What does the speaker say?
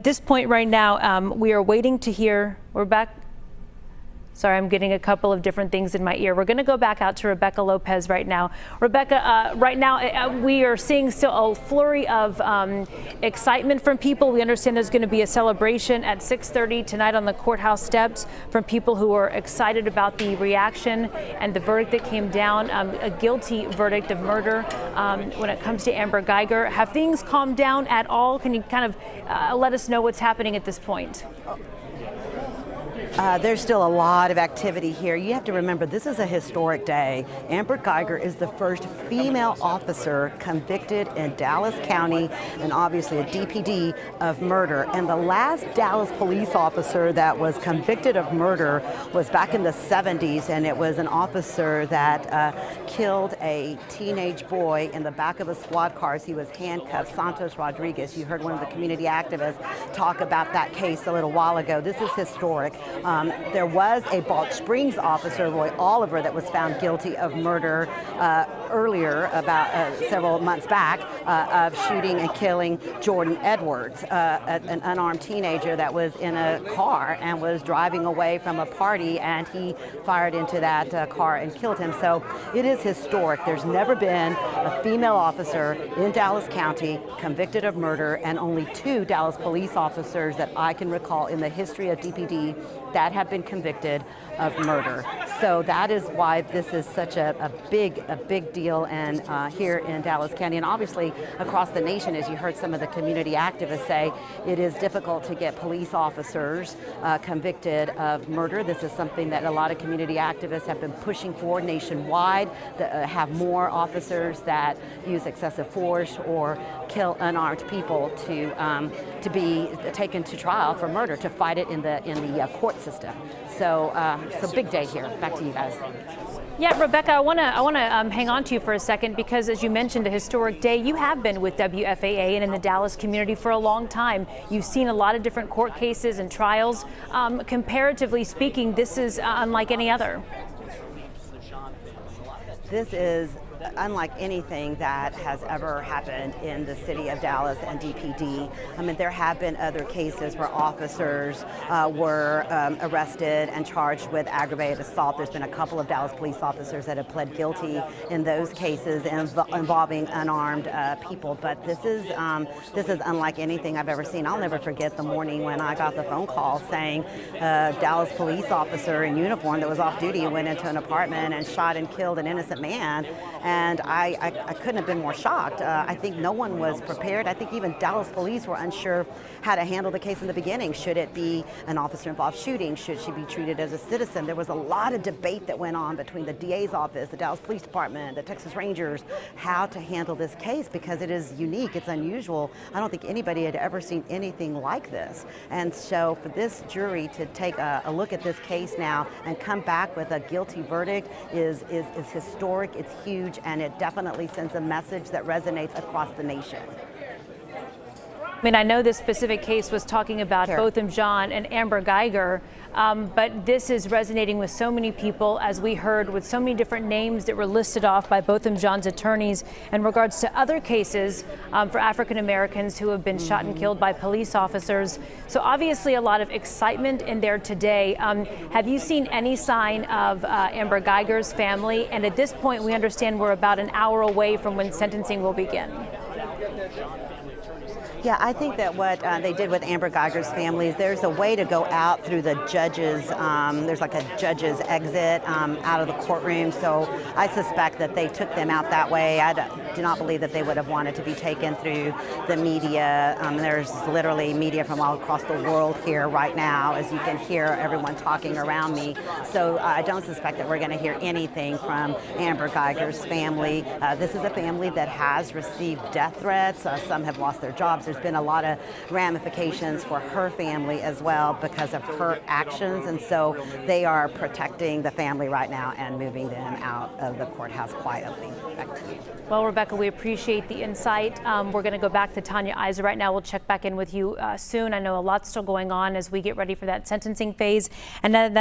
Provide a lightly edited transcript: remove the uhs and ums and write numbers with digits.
At this point right now, we are waiting to hear. We're back. Sorry, I'm getting a couple of different things in my ear. We're going to go back out to Rebecca Lopez right now. Rebecca, right now we are seeing still a flurry of excitement from people. We understand there's going to be a celebration at 6:30 tonight on the courthouse steps from people who are excited about the reaction and the verdict that came down, a guilty verdict of murder when it comes to Amber Geiger. Have things calmed down at all? Can you kind of let us know what's happening at this point? There's still a lot of activity here. You have to remember, this is a historic day. Amber Geiger is the first female officer convicted in Dallas County and obviously a DPD of murder. And the last Dallas police officer that was convicted of murder was back in the 70s, and it was an officer that killed a teenage boy in the back of a squad car as he was handcuffed, Santos Rodriguez. You heard one of the community activists talk about that case a little while ago. This is historic. There was a Balch Springs officer, Roy Oliver, that was found guilty of murder earlier, about several months back, of shooting and killing Jordan Edwards, an unarmed teenager that was in a car and was driving away from a party, and he fired into that car and killed him. So it is historic. There's never been a female officer in Dallas County convicted of murder, and only 2 Dallas police officers that I can recall in the history of DPD that have been convicted of murder. So that is why this is such a big deal, and here in Dallas County, and obviously across the nation. As you heard some of the community activists say, it is difficult to get police officers convicted of murder. This is something that a lot of community activists have been pushing for nationwide, to have more officers that use excessive force or kill unarmed people to be taken to trial for murder, to fight it in the court system. So big day here. Back to you guys. Yeah, Rebecca, I want to hang on to you for a second, because as you mentioned, a historic day. You have been with WFAA and in the Dallas community for a long time. You've seen a lot of different court cases and trials. Comparatively speaking, this is unlike any other. This is unlike anything that has ever happened in the city of Dallas and DPD. I mean, there have been other cases where officers were arrested and charged with aggravated assault. There's been a couple of Dallas police officers that have pled guilty in those cases involving unarmed people. But this is unlike anything I've ever seen. I'll never forget the morning when I got the phone call saying a Dallas police officer in uniform that was off duty went into an apartment and shot and killed an innocent man. And I couldn't have been more shocked. I think no one was prepared. I think even Dallas police were unsure how to handle the case in the beginning. Should it be an officer-involved shooting? Should she be treated as a citizen? There was a lot of debate that went on between the DA's office, the Dallas Police Department, the Texas Rangers, how to handle this case, because it is unique, it's unusual. I don't think anybody had ever seen anything like this. And so for this jury to take a look at this case now and come back with a guilty verdict is historic, it's huge, and it definitely sends a message that resonates across the nation. I mean, I know this specific case was talking about Botham-Jean and Amber Geiger, but this is resonating with so many people, as we heard, with so many different names that were listed off by Botham-Jean's attorneys in regards to other cases for African Americans who have been shot and killed by police officers. So obviously a lot of excitement in there today. Have you seen any sign of Amber Geiger's family? And at this point, we understand we're about an hour away from when sentencing will begin. Yeah, I think that what they did with Amber Geiger's family is there's a way to go out through the judges. There's like a judge's exit out of the courtroom. So I suspect that they took them out that way. I do not believe that they would have wanted to be taken through the media. There's literally media from all across the world here right now, as you can hear everyone talking around me. So I don't suspect that we're going to hear anything from Amber Geiger's family. This is a family that has received death threats. Some have lost their jobs. There's been a lot of ramifications for her family as well because of her actions, and so they are protecting the family right now and moving them out of the courthouse quietly. Back to you. Well, Rebecca, we appreciate the insight. We're going to go back to Tanya Iser right now. We'll check back in with you soon. I know a lot's still going on as we get ready for that sentencing phase, and that's